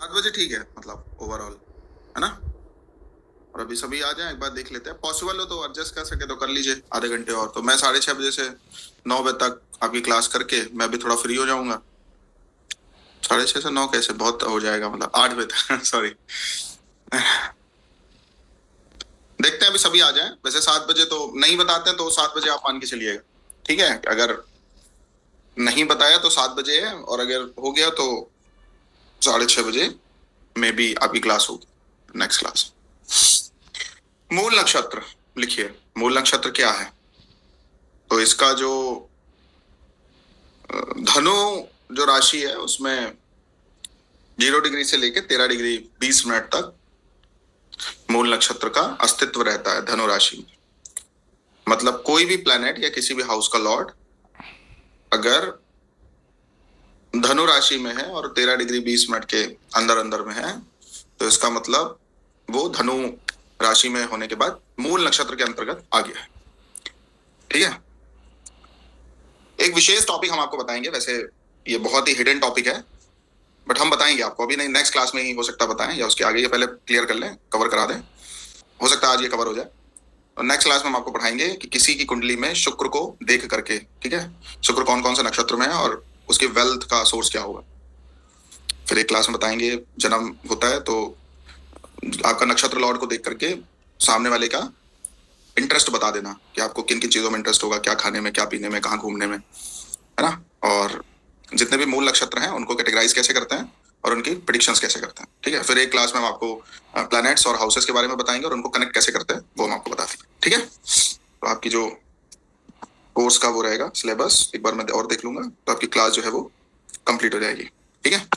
7 बजे ठीक है, मतलब ओवरऑल, है ना? और अभी सभी आ जाएं, एक बार देख लेते हैं, पॉसिबल हो तो एडजस्ट कर सके तो कर लीजिए आधे घंटे और। तो मैं 6:30 बजे से 9 बजे तक आपकी क्लास करके मैं भी थोड़ा फ्री हो जाऊंगा। 6:30 से 9 कैसे, बहुत हो जाएगा, मतलब 8 बजे तक सॉरी। देखते हैं अभी सभी आ जाएं। वैसे 7 बजे तो नहीं बताते हैं, तो 7 बजे आप मान के चलिएगा, ठीक है? अगर नहीं बताया तो 7 बजे है, और अगर हो गया तो 6:30 बजे में भी आपकी क्लास होगी, नेक्स्ट क्लास। मूल नक्षत्र लिखिए, मूल नक्षत्र क्या है? तो इसका जो धनु जो राशि है उसमें 0 डिग्री से लेके 13 डिग्री 20 मिनट तक मूल नक्षत्र का अस्तित्व रहता है धनु राशि में। मतलब कोई भी प्लैनेट या किसी भी हाउस का लॉर्ड अगर धनु राशि में है और 13 डिग्री 20 मिनट के अंदर अंदर में है, तो इसका मतलब वो धनु राशि में होने के बाद मूल नक्षत्र के अंतर्गत आ गया है, ठीक है? एक विशेष टॉपिक हम आपको बताएंगे, वैसे ये बहुत ही हिडन टॉपिक है, बट हम बताएंगे आपको, अभी नहीं, नेक्स्ट क्लास में ही हो सकता बताएं, या उसके आगे ये पहले क्लियर कर लें, कवर करा दें, हो सकता है आज ये कवर हो जाए। और नेक्स्ट क्लास में हम आपको पढ़ाएंगे कि किसी की कुंडली में शुक्र को देख करके, ठीक है, शुक्र कौन कौन से नक्षत्र में है और उसके वेल्थ का सोर्स क्या होगा। फिर एक क्लास में बताएंगे जन्म होता है तो आपका नक्षत्र लॉर्ड को देख करके सामने वाले का इंटरेस्ट बता देना कि आपको किन किन चीजों में इंटरेस्ट होगा, क्या खाने में, क्या पीने में, कहाँ घूमने में, है ना? और जितने भी मूल नक्षत्र हैं उनको कैटेगराइज कैसे करते हैं और उनकी प्रिडिक्शंस कैसे करते हैं, ठीक है? फिर एक क्लास में हम आपको प्लैनेट्स और हाउसेस के बारे में बताएंगे और उनको कनेक्ट कैसे करते हैं वो हम आपको बता देंगे, ठीक है? तो आपकी जो कोर्स का वो रहेगा सिलेबस, एक बार मैं और देख लूंगा, तो आपकी क्लास जो है वो कंप्लीट हो जाएगी, ठीक है?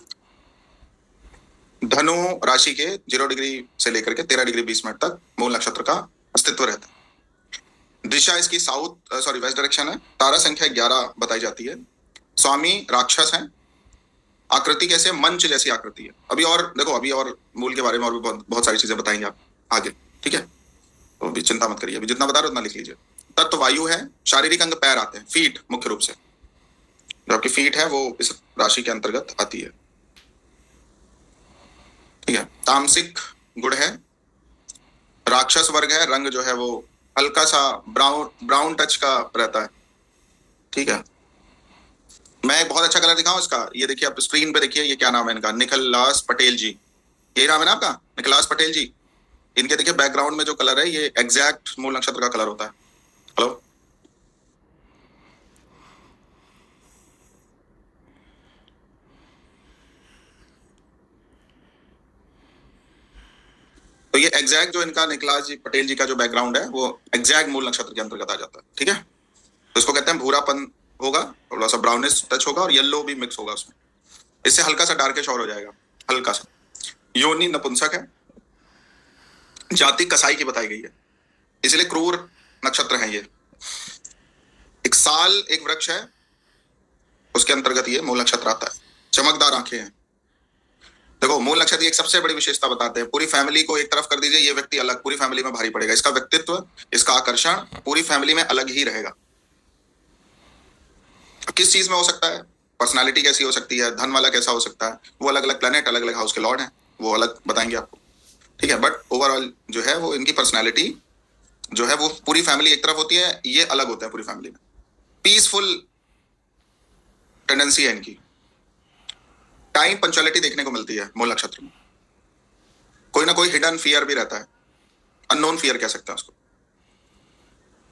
धनु राशि के 0 डिग्री से लेकर के 13 डिग्री 20 मिनट तक मूल नक्षत्र का अस्तित्व रहता है। दिशा इसकी साउथ सॉरी वेस्ट डायरेक्शन है। तारा संख्या 11 बताई जाती है। स्वामी राक्षस है। आकृति कैसे, मंच जैसी आकृति है। अभी और देखो, अभी और मूल के बारे में और भी बहुत बहुत सारी चीजें बताएंगे आप आगे, ठीक है? तो अभी चिंता मत करिए, अभी जितना बता रहे हो उतना लिख लीजिए। तत्व वायु है। शारीरिक अंग पैर आते हैं, फीट मुख्य रूप से, जो आपकी फीट है वो इस राशि के अंतर्गत आती है, ठीक है? तामसिक गुण है। राक्षस वर्ग है। रंग जो है वो हल्का सा ब्राउन ब्राउन टच का रहता है, ठीक है? मैं एक बहुत अच्छा कलर दिखाऊं इसका, ये देखिए आप स्क्रीन पे देखिए, ये क्या नाम है इनका, निखिलास पटेल जी, यही नाम है ना आपका, निखिलास पटेल जी। इनके देखिए बैकग्राउंड में जो कलर है ये एग्जैक्ट मूल नक्षत्र का कलर होता है। हेलो, तो ये एग्जैक्ट जो इनका निखिलास जी पटेल जी का जो बैकग्राउंड है वो एग्जैक्ट मूल नक्षत्र के अंतर्गत आ जाता है, ठीक है? तो इसको कहते हैं भूरापन होगा, थोड़ा सा ब्राउनिश टच होगा और येलो भी मिक्स होगा उसमें, इससे हल्का सा डार्किश और हो जाएगा, हल्का सा। योनि नपुंसक है। जाति कसाई की बताई गई है, इसलिए क्रूर नक्षत्र है ये। एक साल एक वृक्ष है, उसके अंतर्गत ये मूल नक्षत्र आता है। चमकदार आंखें हैं। देखो मूल नक्षत्र की एक सबसे बड़ी विशेषता बताते हैं, पूरी फैमिली को एक तरफ कर दीजिए, ये व्यक्ति अलग पूरी फैमिली में भारी पड़ेगा। इसका व्यक्तित्व, इसका आकर्षण पूरी फैमिली में अलग ही रहेगा। किस चीज में हो सकता है, पर्सनालिटी कैसी हो सकती है, धन वाला कैसा हो सकता है, वो अलग अलग प्लेनेट, अलग अलग हाउस के लॉर्ड हैं, वो अलग बताएंगे आपको, ठीक है? बट ओवरऑल जो है वो इनकी पर्सनैलिटी जो है वो पूरी फैमिली एक तरफ होती है, ये अलग होता है पूरी फैमिली में। पीसफुल टेंडेंसी है इनकी। टाइम पंचुअलिटी देखने को मिलती है मूल नक्षत्र में। कोई ना कोई हिडन फियर भी रहता है, अननोन फियर कह सकते हैं उसको।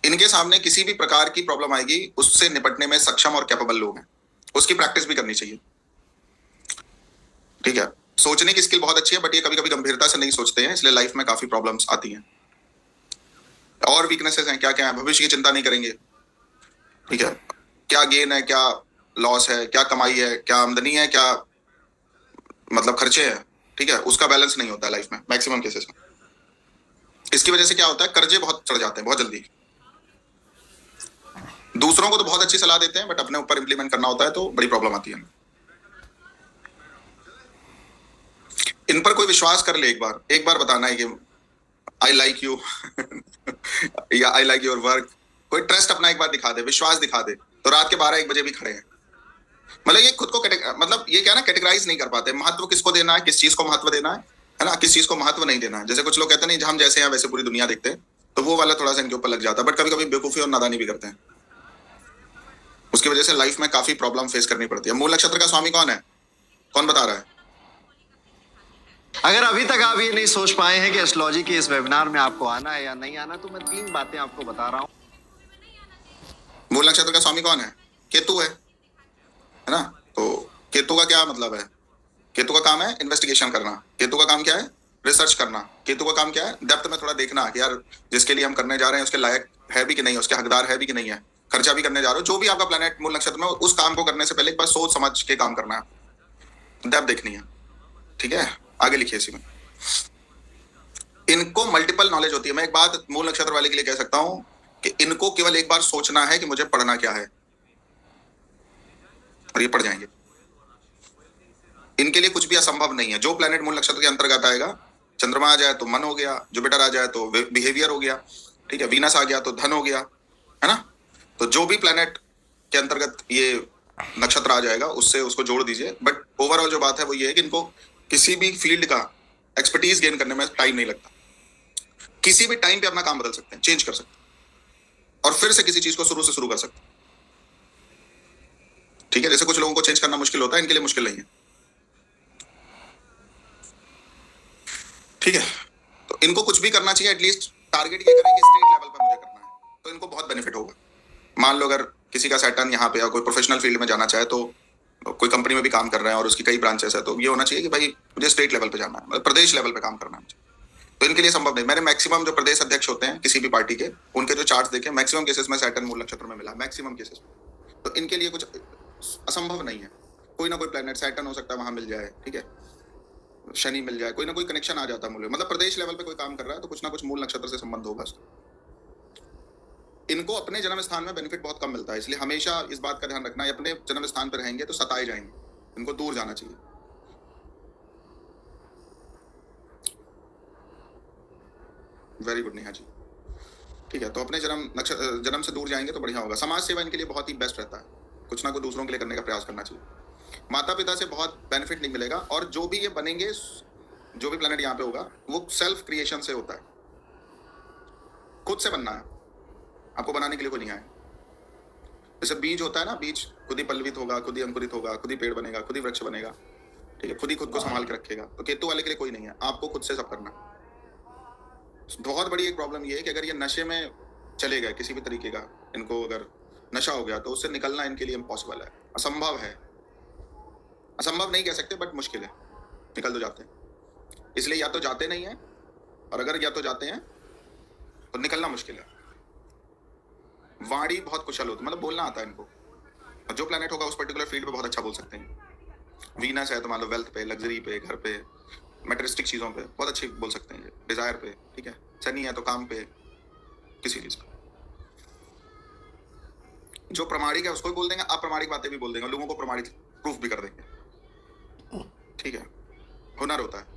इनके सामने किसी भी प्रकार की प्रॉब्लम आएगी, उससे निपटने में सक्षम और कैपेबल लोग हैं, उसकी प्रैक्टिस भी करनी चाहिए, ठीक है? सोचने की स्किल बहुत अच्छी है, बट ये कभी कभी गंभीरता से नहीं सोचते हैं, इसलिए लाइफ में काफी प्रॉब्लम्स आती हैं। और वीकनेसेस हैं क्या क्या है, भविष्य की चिंता नहीं करेंगे, ठीक है? क्या गेन है, क्या लॉस है, क्या कमाई है, क्या आमदनी है, क्या मतलब खर्चे हैं, ठीक है? उसका बैलेंस नहीं होता है लाइफ में मैक्सिमम केसेस में। इसकी वजह से क्या होता है, कर्जे बहुत चढ़ जाते हैं बहुत जल्दी। दूसरों को तो बहुत अच्छी सलाह देते हैं, बट अपने ऊपर इंप्लीमेंट करना होता है तो बड़ी प्रॉब्लम आती है। इन पर कोई विश्वास कर ले, एक बार बताना है कि आई लाइक यू या आई लाइक योर वर्क। कोई ट्रस्ट अपना एक बार दिखा दे, विश्वास दिखा दे, तो रात के 12-1 बजे भी खड़े हैं। मतलब ये खुद को मतलब ये क्या ना, कैटेगराइज नहीं कर पाते, महत्व किसको देना है, किस चीज को महत्व देना है ना, किस चीज को महत्व नहीं देना है। जैसे कुछ लोग कहते हैं नहीं हम जैसे हैं वैसे पूरी दुनिया देखते हैं, तो वो वाला थोड़ा सा इनके ऊपर लग जाता है। बट कभी कभी बेवकूफी और नादानी भी करते हैं, उसकी वजह से लाइफ में काफी प्रॉब्लम फेस करनी पड़ती है। मूल नक्षत्र का स्वामी कौन है, कौन बता रहा है? अगर अभी तक आप ये नहीं सोच पाए हैं कि एस्ट्रोलॉजी के इस वेबिनार में आपको आना है या नहीं आना, तो मैं 3 बातें आपको बता रहा हूँ। मूल नक्षत्र का स्वामी कौन है? केतु है ना। तो केतु का क्या मतलब है? केतु का काम है इन्वेस्टिगेशन करना। केतु का काम क्या है? रिसर्च करना। केतु का काम क्या है? डेप्थ में थोड़ा देखना कि यार जिसके लिए हम करने जा रहे हैं उसके लायक है भी कि नहीं, उसके हकदार है भी कि नहीं है, खर्चा भी करने जा रहे हो, जो भी आपका प्लेनेट मूल नक्षत्र में, उस काम को करने से पहले एक बार सोच समझ के काम करना है, डेप्थ देखनी है। ठीक है, आगे लिखिए इसी में। इनको मल्टीपल नॉलेज होती है। मैं एक बात मूल नक्षत्र वाले के लिए कह सकता हूं कि इनको केवल एक बार सोचना है कि मुझे पढ़ना क्या है, और ये पढ़ जाएंगे। इनके लिए कुछ भी असंभव नहीं है। जो प्लेनेट मूल नक्षत्र के अंतर्गत आएगा, चंद्रमा आ जाए तो मन हो गया, जुपिटर आ जाए तो बिहेवियर हो गया, ठीक है, वीनस आ गया तो धन हो गया, है ना। तो जो भी प्लेनेट के अंतर्गत ये नक्षत्र आ जाएगा उससे उसको जोड़ दीजिए। बट ओवरऑल जो बात है वो ये है कि इनको किसी भी फील्ड का एक्सपर्टीज गेन करने में टाइम नहीं लगता। किसी भी टाइम पे अपना काम बदल सकते हैं, चेंज कर सकते हैं, और फिर से किसी चीज को शुरू से शुरू कर सकते हैं। ठीक है, जैसे कुछ लोगों को चेंज करना मुश्किल होता है, इनके लिए मुश्किल नहीं है। ठीक है, तो इनको कुछ भी करना चाहिए, एटलीस्ट टारगेट ये करें कि स्टेट लेवल पर मुझे करना है, तो इनको बहुत बेनिफिट होगा। मान लो अगर किसी का सैटर्न यहाँ पे या कोई प्रोफेशनल फील्ड में जाना चाहे, तो कोई कंपनी में भी काम कर रहा है और उसकी कई ब्रांचेस है, तो ये होना चाहिए कि भाई मुझे स्टेट लेवल पे जाना है, मतलब प्रदेश लेवल पे काम करना है मुझे। तो इनके लिए संभव नहीं। मैंने मैक्सिमम जो प्रदेश अध्यक्ष होते हैं किसी भी पार्टी के, उनके जो चार्ट्स देखे, मैक्सिमम केसेस में सैटर्न मूल नक्षत्र में मिला, मैक्सिमम केसेस में। तो इनके लिए कुछ असंभव नहीं है। कोई ना कोई प्लेनेट सैटर्न हो सकता है वहां मिल जाए, ठीक है, शनि मिल जाए, कोई ना कोई कनेक्शन आ जाता है मूल, मतलब प्रदेश लेवल पे कोई काम कर रहा है तो कुछ ना कुछ मूल नक्षत्र से संबंध होगा उसका। इनको अपने जन्म स्थान में बेनिफिट बहुत कम मिलता है, इसलिए हमेशा इस बात का ध्यान रखना है, अपने जन्म स्थान पर रहेंगे तो सताए जाएंगे, इनको दूर जाना चाहिए। Very good Neha ji. ठीक है, तो अपने जन्म से दूर जाएंगे तो बढ़िया होगा। समाज सेवा इनके लिए बहुत ही बेस्ट रहता है, कुछ ना कुछ दूसरों के लिए करने का प्रयास करना चाहिए। माता पिता से बहुत बेनिफिट नहीं मिलेगा, और जो भी ये बनेंगे, जो भी प्लेनेट यहाँ पे होगा वो सेल्फ क्रिएशन से होता है, खुद से बनना है, आपको बनाने के लिए कोई नहीं आए। जैसे बीज होता है ना, बीज खुद ही पल्लवित होगा, खुद ही अंकुरित होगा, खुद ही पेड़ बनेगा, खुद ही वृक्ष बनेगा, ठीक है, खुद ही खुद को संभाल के रखेगा। तो केतु वाले के लिए कोई नहीं है, आपको खुद से सब करना है। बहुत बड़ी एक प्रॉब्लम ये है कि अगर ये नशे में चले गए किसी भी तरीके का, इनको अगर नशा हो गया तो उससे निकलना इनके लिए इम्पॉसिबल है, असंभव है। असंभव नहीं कह सकते बट मुश्किल है, निकल तो जाते हैं। इसलिए या तो जाते नहीं है, और अगर या तो जाते हैं तो निकलना मुश्किल है। वाणी बहुत कुशल होती, मतलब बोलना आता है इनको, और जो प्लेनेट होगा उस पर्टिकुलर फील्ड पे बहुत अच्छा बोल सकते हैं। वीनस है तो मान लो वेल्थ पे, लग्जरी पे, घर पे, मेटेरिस्टिक चीजों पे बहुत अच्छी बोल सकते हैं, डिजायर पे, ठीक है। शनि है तो काम पे, किसी चीज का। जो प्रमाणिक है उसको भी बोल देंगे, अप्रमाणिक बातें भी बोल देंगे, लोगों को प्रमाणिक प्रूफ भी कर देंगे, ठीक है, हुनर होता है।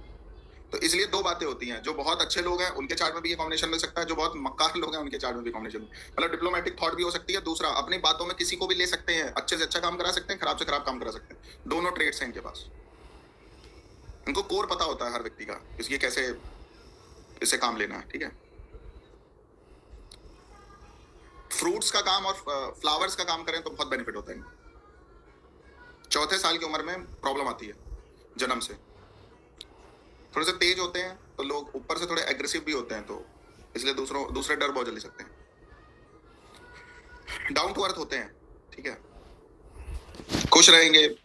तो इसलिए 2 बातें होती हैं, जो बहुत अच्छे लोग हैं उनके चार्ट में भी ये कॉम्बिनेशन मिल सकता है, जो बहुत मक्कार लोग हैं उनके चार्ट में भी कॉम्बिनेशन, मतलब डिप्लोमेटिक थॉट भी हो सकती है। दूसरा, अपनी बातों में किसी को भी ले सकते हैं, अच्छे से अच्छा काम करा सकते हैं, खराब से खराब काम करा सकते हैं। दोनों ट्रेड्स हैं इनके पास। इनको कोर पता होता है हर व्यक्ति का, इसलिए कैसे इसे काम लेना है, ठीक है। फ्रूट्स का काम और फ्लावर्स का काम करें तो बहुत बेनिफिट होता है। चौथे साल की उम्र में प्रॉब्लम आती है, जन्म से थोड़े से तेज होते हैं, तो लोग ऊपर से थोड़े एग्रेसिव भी होते हैं, तो इसलिए दूसरे डर बहुत जल्दी सकते हैं। डाउन टू अर्थ होते हैं, ठीक है, खुश रहेंगे।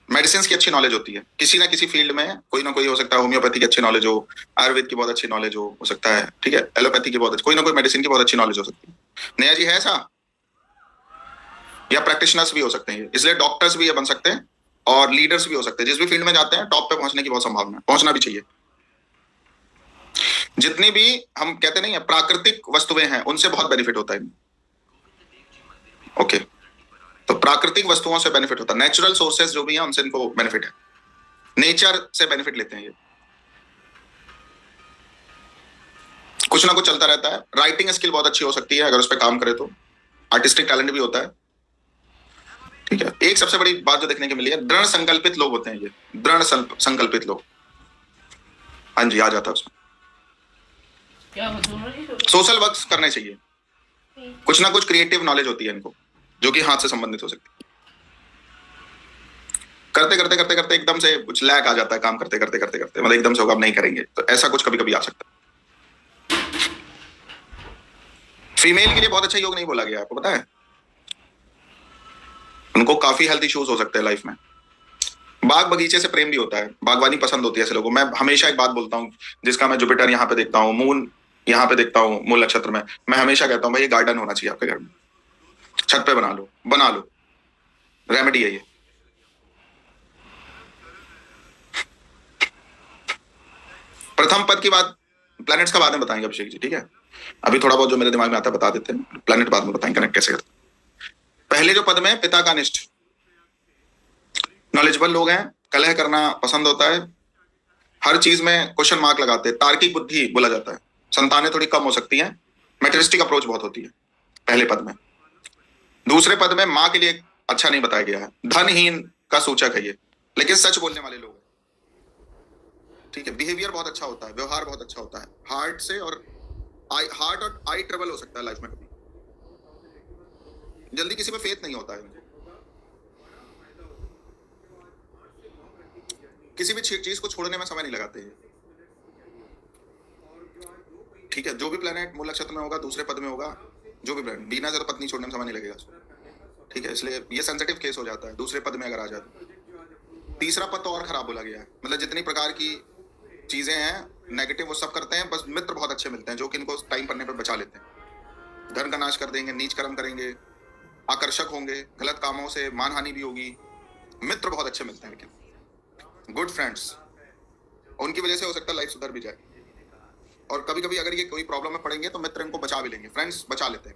मेडिसिन की अच्छी नॉलेज होती है, किसी ना किसी फील्ड में कोई ना कोई हो सकता है, होम्योपैथी की अच्छी नॉलेज हो, आयुर्वेद की बहुत अच्छी नॉलेज हो सकता है, ठीक है, एलोपैथी की बहुत अच्छी, कोई ना कोई मेडिसिन की बहुत अच्छी नॉलेज हो सकती है। नया जी है ऐसा, या प्रैक्टिशनर्स भी हो सकते हैं, इसलिए डॉक्टर्स भी ये बन सकते हैं और लीडर्स भी हो सकते हैं। जिस भी फील्ड में जाते हैं टॉप पे पहुंचने की बहुत संभावना है, पहुंचना भी चाहिए। जितनी भी हम कहते नहीं है प्राकृतिक वस्तुएं हैं उनसे बहुत बेनिफिट होता है। ओके, तो प्राकृतिक वस्तुओं से बेनिफिट होता है, नेचुरल सोर्सेस जो भी हैं उनसे इनको बेनिफिट है, नेचर से बेनिफिट लेते हैं ये। कुछ ना कुछ चलता रहता है। राइटिंग स्किल बहुत अच्छी हो सकती है अगर उस पर काम करे तो, आर्टिस्टिक टैलेंट भी होता है, ठीक है। एक सबसे बड़ी बात जो देखने को मिली है, दृढ़ संकल्पित लोग होते हैं ये, दृढ़ संकल्पित लोग। हाँ जी, आ जाता है उसमें। सोशल वर्क करने चाहिए, कुछ ना कुछ क्रिएटिव नॉलेज होती है इनको, जो कि हाथ से संबंधित हो सकती है। करते करते करते करते एकदम से कुछ लैक आ जाता है, काम करते करते करते करते, मतलब एकदम से होगा अब नहीं करेंगे, तो ऐसा कुछ कभी कभी आ सकता है। फीमेल के लिए बहुत अच्छा योग नहीं बोला गया, आपको पता है? उनको काफी हेल्थ इश्यूज हो सकते हैं लाइफ में। बाग बगीचे से प्रेम भी होता है, बागवानी पसंद होती है ऐसे लोगों को। मैं हमेशा एक बात बोलता हूँ, जिसका मैं जुपिटर यहाँ पे देखता हूँ, मून यहाँ पे देखता हूँ, मूल नक्षत्र में, मैं हमेशा कहता हूँ भाई ये गार्डन होना चाहिए आपके घर में, छत पे बना लो, रेमेडी है ये। प्रथम पद की बात प्लैनेट्स का बाद में बताएंगे अभिषेक जी, ठीक है? अभी थोड़ा बहुत जो मेरे दिमाग में आता है बता देते हैं, प्लैनेट बाद में बताएंगे कनेक्ट कैसे करते। पहले जो पद में पिता का निष्ठ, नॉलेजेबल लोग हैं, कलह करना पसंद होता है, हर चीज में क्वेश्चन मार्क लगाते हैं, तार्किक बुद्धि बोला जाता है, संतानें थोड़ी कम हो सकती हैं, मेटेरिस्टिक अप्रोच बहुत होती है पहले पद में। दूसरे पद में माँ के लिए अच्छा नहीं बताया गया है, धनहीन का सूचक है ये, लेकिन सच बोलने वाले लोग, ठीक है। बिहेवियर बहुत अच्छा होता है, व्यवहार बहुत अच्छा होता है, हार्ट से और आई ट्रबल हो सकता है लाइफ में, कभी जल्दी किसी पे फेथ नहीं होता है इनको, किसी भी चीज को छोड़ने में समय नहीं लगाते हैं, ठीक है। जो भी प्लेनेट मूल नक्षत्र में होगा, दूसरे पद में होगा, जो भी प्लेनेट, बिना जरूरत पत्नी छोड़ने में समय नहीं लगेगा, ठीक है। इसलिए ये सेंसिटिव केस हो जाता है दूसरे पद में अगर आ जाता। तीसरा पद तो और खराब बोला गया है, मतलब जितनी प्रकार की चीजें हैं नेगेटिव वो सब करते हैं, बस मित्र बहुत अच्छे मिलते हैं जो कि इनको टाइम पड़ने पर बचा लेते हैं। धन का नाश कर देंगे, नीच कर्म करेंगे, आकर्षक होंगे, गलत कामों से मानहानि भी होगी। मित्र बहुत अच्छे मिलते हैं, लेकिन गुड फ्रेंड्स, उनकी वजह से हो सकता है लाइफ सुधर भी जाए। और कभी कभी अगर ये कोई प्रॉब्लम में पड़ेंगे तो मित्र इनको बचा भी लेंगे, फ्रेंड्स बचा लेते हैं।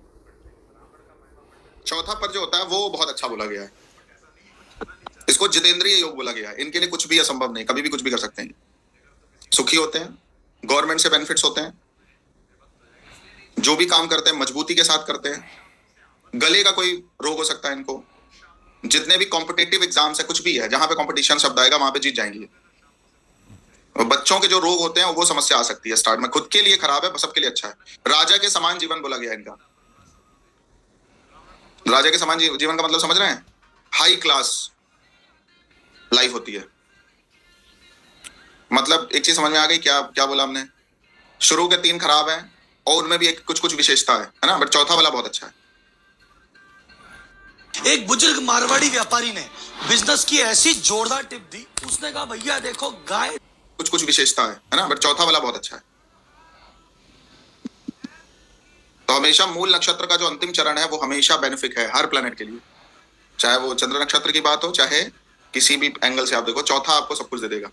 चौथा पद जो होता है वो बहुत अच्छा बोला गया है, इसको जितेंद्रिय योग बोला गया है। इनके लिए कुछ भी असंभव नहीं, कभी भी कुछ भी कर सकते हैं, सुखी होते हैं, गवर्नमेंट से बेनिफिट्स होते हैं, जो भी काम करते हैं मजबूती के साथ करते हैं, गले का कोई रोग हो सकता है इनको, जितने भी कॉम्पिटेटिव एग्जाम्स है, कुछ भी है जहां पे कंपटीशन शब्द आएगा वहां पे जीत जाएंगे। बच्चों के जो रोग होते हैं वो समस्या आ सकती है स्टार्ट में, खुद के लिए खराब है, सबके लिए अच्छा है। राजा के समान जीवन बोला गया इनका। राजा के समान जीवन का मतलब समझ रहे हैं? हाई क्लास लाइफ होती है। मतलब एक चीज समझ में आ गई, क्या क्या बोला हमने? शुरू के 3 खराब हैं और उनमें भी एक कुछ कुछ विशेषता है ना, बट चौथा वाला बहुत अच्छा है। एक बुजुर्ग मारवाड़ी व्यापारी ने बिजनेस की ऐसी जोरदार टिप दी, उसने कहा भैया देखो गाय, कुछ कुछ विशेषता है ना, बट चौथा वाला बहुत अच्छा है। तो हमेशा मूल नक्षत्र का जो अंतिम चरण है वो हमेशा बेनिफिक है हर प्लेनेट के लिए, चाहे वो चंद्र नक्षत्र की बात हो, चाहे किसी भी एंगल से आप देखो, चौथा आपको सब कुछ दे देगा।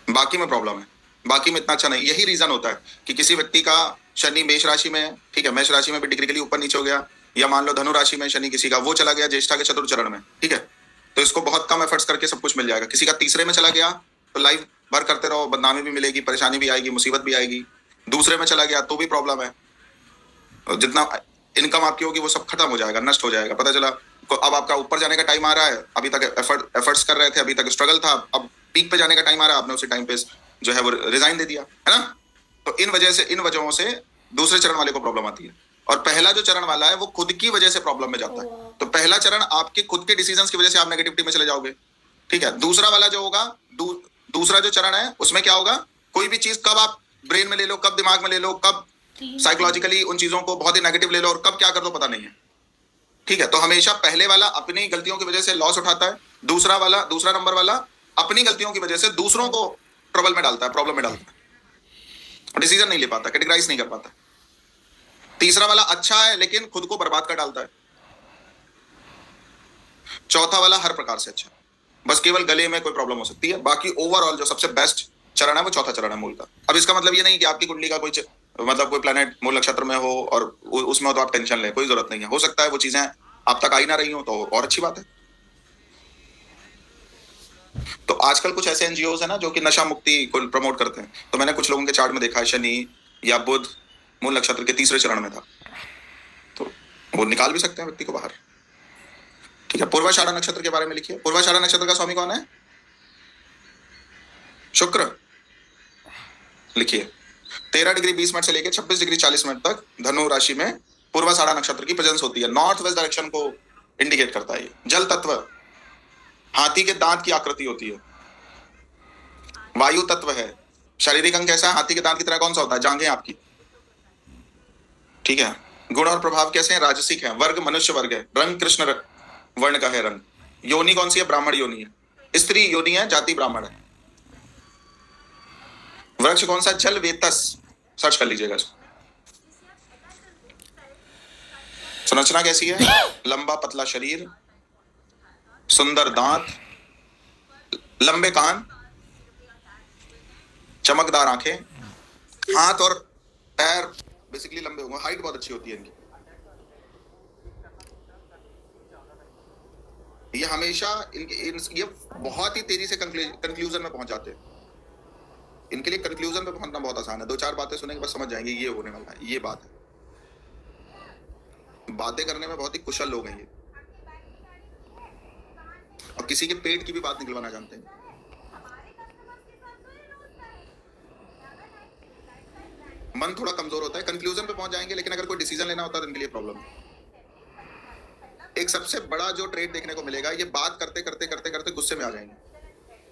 बाकी में प्रॉब्लम है, बाकी में इतना अच्छा नहीं। यही रीजन होता है कि किसी व्यक्ति का शनि मेष राशि में, ठीक है, मेष राशि में भी डिग्री के लिए ऊपर नीचे हो गया, या मान लो धनु राशि में शनि किसी का वो चला गया ज्येष्ठा के चतुर्थ चरण में, ठीक है, तो इसको बहुत कम एफर्ट्स करके सब कुछ मिल जाएगा। किसी का तीसरे में चला गया तो लाइफ भर करते रहो, बदनामी भी मिलेगी, परेशानी भी आएगी, मुसीबत भी आएगी। दूसरे में चला गया तो भी प्रॉब्लम है, जितना इनकम आपकी होगी वो सब खत्म हो जाएगा, नष्ट हो जाएगा। पता चला अब आपका ऊपर जाने का टाइम आ रहा है, अभी तक एफर्ट्स कर रहे थे, अभी तक स्ट्रगल था, अब पीक पे जाने का टाइम आ रहा है, आपने उसी टाइम पे जो है वो रिजाइन दे दिया है ना। तो इन वजहों से दूसरे चरण वाले को प्रॉब्लम आती है। और पहला जो चरण वाला है वो खुद की वजह से प्रॉब्लम में जाता है। तो पहला चरण आपके खुद के डिसीजंस की वजह से आप नेगेटिविटी में चले जाओगे, ठीक है। दूसरा वाला जो होगा, दूसरा जो चरण है उसमें क्या होगा, कोई भी चीज कब आप ब्रेन में ले लो, कब दिमाग में ले लो, कब साइकोलॉजिकली उन चीजों को बहुत ही नेगेटिव ले लो, और कब क्या कर दो पता नहीं है, ठीक है। तो हमेशा पहले वाला अपनी गलतियों की वजह से लॉस उठाता है, दूसरा नंबर वाला अपनी गलतियों की वजह से दूसरों को ट्रबल में डालता है, प्रॉब्लम में डालता है, डिसीजन नहीं ले पाता, कैटेगराइज नहीं कर पाता। तीसरा वाला अच्छा है लेकिन खुद को बर्बाद कर डालता है। चौथा वाला हर प्रकार से अच्छा, बस केवल गले में कोई प्रॉब्लम हो सकती है, बाकी ओवरऑल जो सबसे बेस्ट चरण है वो चौथा चरण है मूल का। अब इसका मतलब ये नहीं कि आपकी कुंडली का कोई प्लैनेट मूल नक्षत्र में हो और उसमें हो तो आप टेंशन लें, कोई जरूरत नहीं है। हो सकता है वो चीजें आप तक आई ना रही हो तो और अच्छी बात है। तो आजकल कुछ ऐसे एनजीओ है ना जो कि नशा मुक्ति को प्रमोट करते हैं, तो मैंने कुछ लोगों के चार्ट में देखा है शनि या बुध मूल नक्षत्र के तीसरे चरण में था, तो वो निकाल भी सकते हैं व्यक्ति को बाहर। ठीक है, पूर्वाषाढ़ा नक्षत्र के बारे में लिखिए। पूर्वाषाढ़ा नक्षत्र का स्वामी कौन है? शुक्र। लिखिए 13 डिग्री 20 मिनट से लेकर 26 डिग्री 40 मिनट तक धनु राशि में पूर्वाषाढ़ा नक्षत्र की प्रेजेंस होती है। नॉर्थ वेस्ट डायरेक्शन को इंडिकेट करता है। जल तत्व, हाथी के दांत की आकृति होती है। वायु तत्व है। शारीरिक अंग कैसा है? हाथी के दांत की तरह कौन सा होता है? जांघें आपकी। ठीक है। गुण और प्रभाव कैसे हैं? राजसिक है। वर्ग मनुष्य वर्ग है। रंग कृष्ण वर्ण का है रंग। योनि कौन सी है? ब्राह्मण योनि है। स्त्री योनि है, जाति ब्राह्मण है। वृक्ष कौन सा? जल वेतस, सर्च कर लीजिएगा। संरचना कैसी है? लंबा पतला शरीर, सुंदर दांत, लंबे कान, चमकदार आंखें, हाथ और पैर बेसिकली लंबे होंगे। हाइट बहुत अच्छी होती है इनकी। ये हमेशा ये बहुत ही तेजी से कंक्लूजन में पहुंच जाते हैं। इनके लिए कंक्लूजन पे पहुंचना बहुत आसान है। 2-4 बातें सुनेंगे बस समझ जाएंगे ये होने वाला है, ये बात है। बातें करने में बहुत ही कुशल लोग हैं ये, और किसी के पेट की भी बात निकलवाना जानते हैं। मन थोड़ा कमजोर होता है, कंक्लूजन पे पहुंच जाएंगे, लेकिन अगर कोई डिसीजन लेना होता है तो इनके लिए प्रॉब्लम है। एक सबसे बड़ा जो ट्रेड देखने को मिलेगा, ये बात करते करते करते करते गुस्से में आ जाएंगे।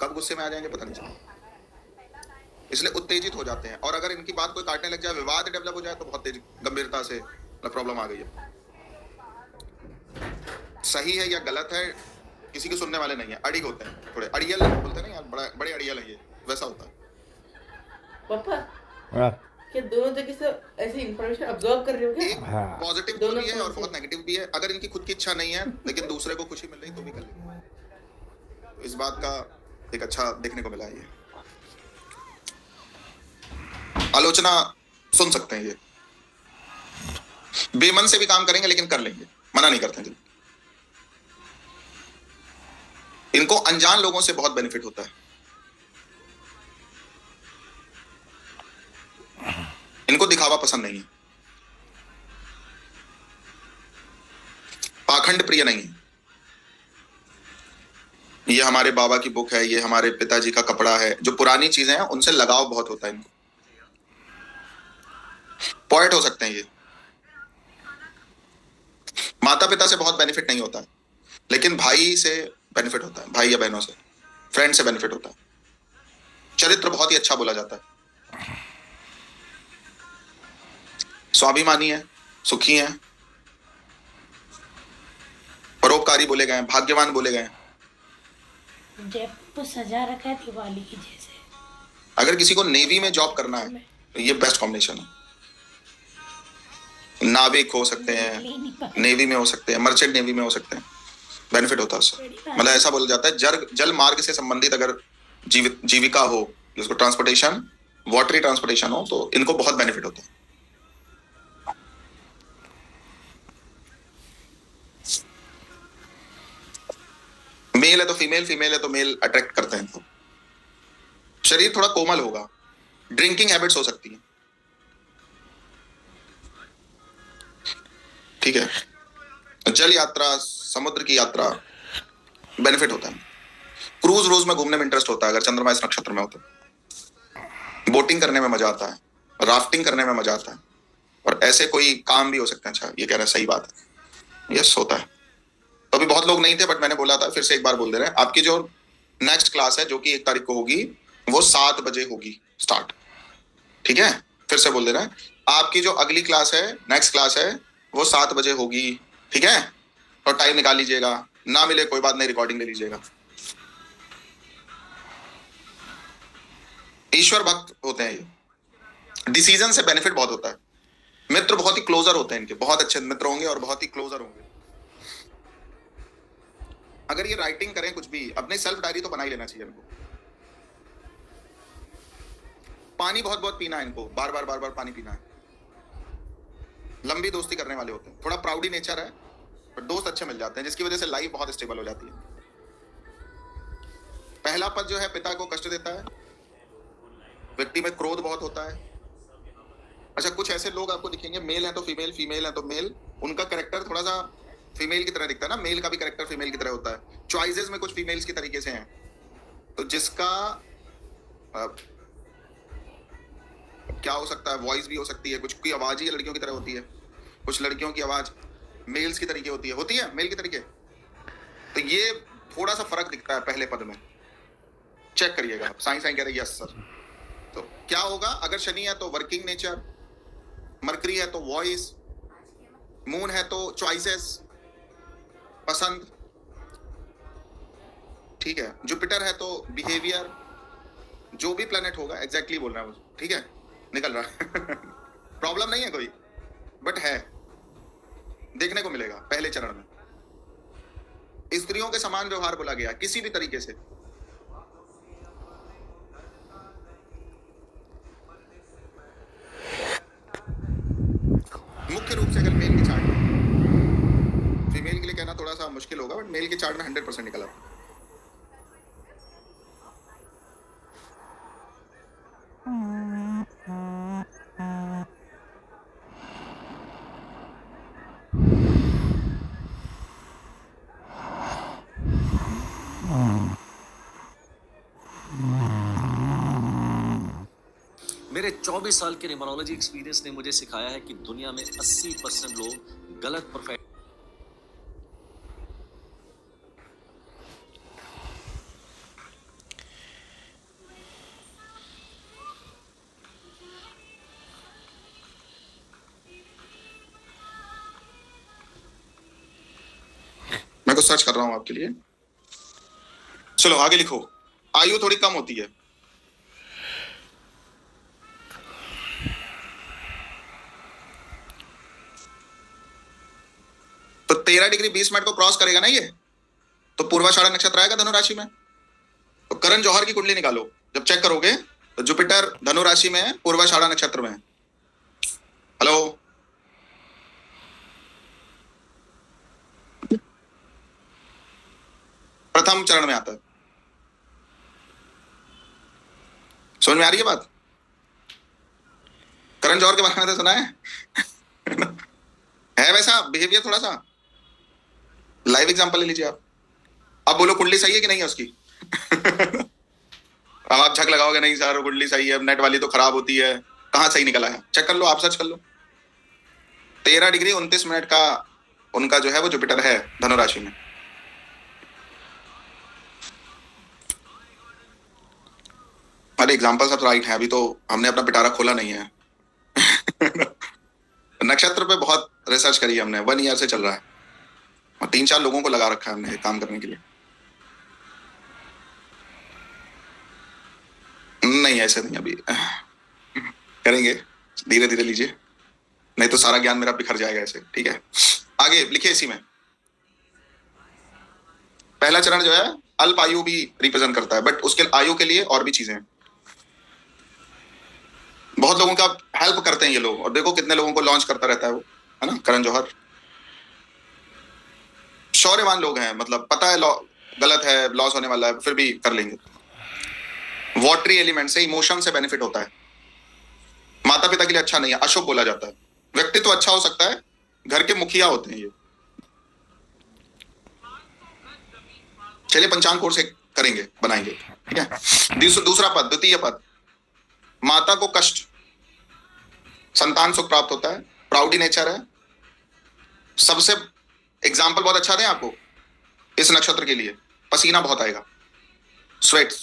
कब गुस्से में आ जाएंगे पता नहीं चलेगा, इसलिए उत्तेजित हो जाते हैं। और अगर इनकी बात कोई काटने लग जाए, विवाद डेवलप हो जाए, तो बहुत तेज गंभीरता से प्रॉब्लम आ गई है। सही है या गलत है किसी के सुनने वाले नहीं है। अड़िग होते हैं, थोड़े अड़ियल बोलते हैं ना यार, बड़े अड़ियल है ये, वैसा होता है। पापा क्या दोनों जगह से ऐसी इंफॉर्मेशन अब्सॉर्ब कर रहे हो क्या? एक पॉजिटिव भी है और बहुत नेगेटिव भी है। अगर इनकी खुद की इच्छा नहीं है लेकिन दूसरे को खुशी मिल रही तो भी कर लेंगे। तो इस बात का एक अच्छा देखने को मिला है। ये आलोचना सुन सकते हैं, ये बेमन से भी काम करेंगे लेकिन कर लेंगे, मना नहीं करते हैं। इनको अनजान लोगों से बहुत बेनिफिट होता है। इनको दिखावा पसंद नहीं है, पाखंड प्रिय नहीं है। ये हमारे बाबा की बुक है, ये हमारे पिताजी का कपड़ा है, जो पुरानी चीजें हैं उनसे लगाव बहुत होता है इनको। पॉइंट हो सकते हैं ये। माता पिता से बहुत बेनिफिट नहीं होता है, लेकिन भाई से बेनिफिट होता है, भाई या बहनों से, फ्रेंड से बेनिफिट होता है। चरित्र बहुत ही अच्छा बोला जाता है। स्वाभिमानी है, सुखी है, परोपकारी बोले गए हैं, भाग्यवान बोले गए हैं। जयपुर सजा रखा है दिवाली की जैसे। अगर किसी को नेवी में जॉब करना है तो ये बेस्ट कॉम्बिनेशन है। नाविक हो सकते हैं, नेवी में हो सकते हैं, मर्चेंट नेवी में हो सकते हैं, बेनिफिट होता है उससे। मतलब ऐसा बोला जाता है जल मार्ग से संबंधित अगर जीविका हो, जिसको ट्रांसपोर्टेशन, वाटरी ट्रांसपोर्टेशन हो, तो इनको बहुत बेनिफिट होता है। मेल है तो फीमेल, फीमेल है तो मेल अट्रैक्ट करते हैं इनको। शरीर थोड़ा कोमल होगा। ड्रिंकिंग हैबिट्स हो सकती है। ठीक है। जल यात्रा, समुद्र की यात्रा, बेनिफिट होता है। क्रूज रोज में घूमने में इंटरेस्ट होता है अगर चंद्रमा इस नक्षत्र में होता है। बोटिंग करने में मजा आता है, राफ्टिंग करने में मजा आता है, और ऐसे कोई काम भी हो सकते हैं। अच्छा, ये कह रहे हैं सही बात है, यस होता है। तो अभी बहुत लोग नहीं थे, बट मैंने बोला था, फिर से एक बार बोल दे रहे हैं। आपकी जो नेक्स्ट क्लास है, जो कि 1 तारीख को होगी, वो 7 बजे होगी स्टार्ट। ठीक है, फिर से बोल दे रहे हैं। आपकी जो अगली क्लास है, नेक्स्ट क्लास है, वो 7 बजे होगी। ठीक है, और टाइम निकाल लीजिएगा। ना मिले कोई बात नहीं, रिकॉर्डिंग ले लीजिएगा। ईश्वर भक्त होते हैं ये। डिसीजन से बेनिफिट बहुत होता है। मित्र बहुत ही क्लोजर होते हैं इनके, बहुत अच्छे मित्र होंगे और बहुत ही क्लोजर होंगे। अगर ये राइटिंग करें कुछ भी, अपने सेल्फ डायरी तो बना ही लेना चाहिए इनको। पानी बहुत बहुत पीना है इनको, बार बार पानी पीना है। लंबी दोस्ती करने वाले होते हैं। थोड़ा प्राउडी नेचर है, पर दोस्त अच्छे मिल जाते हैं, जिसकी वजह से लाइफ बहुत स्टेबल हो जाती है। पहला पद जो है पिता को कष्ट देता है। व्यक्ति में क्रोध बहुत होता है। अच्छा, कुछ ऐसे लोग आपको दिखेंगे, मेल है तो फीमेल, फीमेल है तो मेल। उनका कैरेक्टर थोड़ा सा फीमेल की तरह दिखता है ना, मेल का भी कैरेक्टर फीमेल की तरह होता है, चॉइसेस में कुछ फीमेल्स की तरीके से हैं, तो जिसका क्या हो सकता है, वॉइस भी हो सकती है, कुछ की आवाज ही लड़कियों की तरह होती है, कुछ लड़कियों की आवाज मेल्स की तरीके होती है मेल की तरीके। तो ये थोड़ा सा फर्क दिखता है पहले पद में, चेक करिएगा आप। साइंस कह रही है यस सर। तो क्या होगा, अगर शनि है तो वर्किंग नेचर, मरकरी है तो वॉइस, मून है तो चॉइसेस, पसंद, ठीक है, जुपिटर है तो बिहेवियर, जो भी प्लेनेट होगा एग्जैक्टली बोल रहा है वो, ठीक है, निकल रहा है प्रॉब्लम नहीं है कोई, बट है, देखने को मिलेगा पहले चरण में। स्त्रियों के समान व्यवहार बोला गया किसी भी तरीके से। मुख्य रूप से अगर मेल के चार्ट में, फीमेल के लिए कहना थोड़ा सा मुश्किल होगा, बट मेल के चार्ट में 100% निकल आता है। मेरे 24 साल के न्यूमरोलॉजी एक्सपीरियंस ने मुझे सिखाया है कि दुनिया में 80% लोग गलत प्रोफेशन मैं कुछ सर्च कर रहा हूं आपके लिए, चलो आगे लिखो। आयु थोड़ी कम होती है, तो 13 डिग्री 20 मिनट को क्रॉस करेगा ना ये, तो पूर्वाषाढ़ा नक्षत्र आएगा धनु राशि में। तो करण जौहर की कुंडली निकालो, जब चेक करोगे तो जुपिटर धनु राशि में है, पूर्वाषाढ़ा नक्षत्र में है। हेलो, प्रथम चरण में आता है। समझ में आ रही है बात? करण जौहर के बारे में तो सुना है वैसा बिहेवियर, थोड़ा सा लाइव एग्जांपल ले लीजिए आप। अब बोलो कुंडली सही है कि नहीं है उसकी अब आप झक लगाओगे नहीं सर कुंडली सही है, नेट वाली तो खराब होती है। कहाँ सही निकला है, चेक कर लो, आप सर्च कर लो। 13 डिग्री 29 मिनट का उनका जो है वो जुपिटर है धनु राशि में। अरे एग्जाम्पल सब राइट है, अभी तो हमने अपना पिटारा खोला नहीं है नक्षत्र पे बहुत रिसर्च करी है हमने, 1 ईयर से चल रहा है, और 3-4 लोगों को लगा रखा है हमने काम करने के लिए। नहीं ऐसे नहीं, अभी करेंगे, धीरे धीरे लीजिए, नहीं तो सारा ज्ञान मेरा बिखर जाएगा ऐसे, ठीक है। आगे लिखिए इसी में, पहला चरण जो है अल्प आयु भी रिप्रेजेंट करता है, बट उसके आयु के लिए और भी चीजें हैं। बहुत लोगों का हेल्प करते हैं ये लोग, और देखो कितने लोगों को लॉन्च करता रहता है वो, है ना। करण जौहर शौर्यवान लोग हैं, मतलब पता है गलत है, लॉस होने वाला है, फिर भी कर लेंगे। वाटरी एलिमेंट से, इमोशन से बेनिफिट होता है। माता पिता के लिए अच्छा नहीं है, अशुभ बोला जाता है। व्यक्तित्व तो अच्छा हो सकता है, घर के मुखिया होते हैं ये। चलिए पंचांग कोर्स एक करेंगे, बनाएंगे, ठीक है। दूसरा पद, द्वितीय पद, माता को कष्ट, संतान सुख प्राप्त होता है, प्राउडी नेचर है। सबसे एग्जाम्पल बहुत अच्छा दें आपको इस नक्षत्र के लिए, पसीना बहुत आएगा, स्वेट।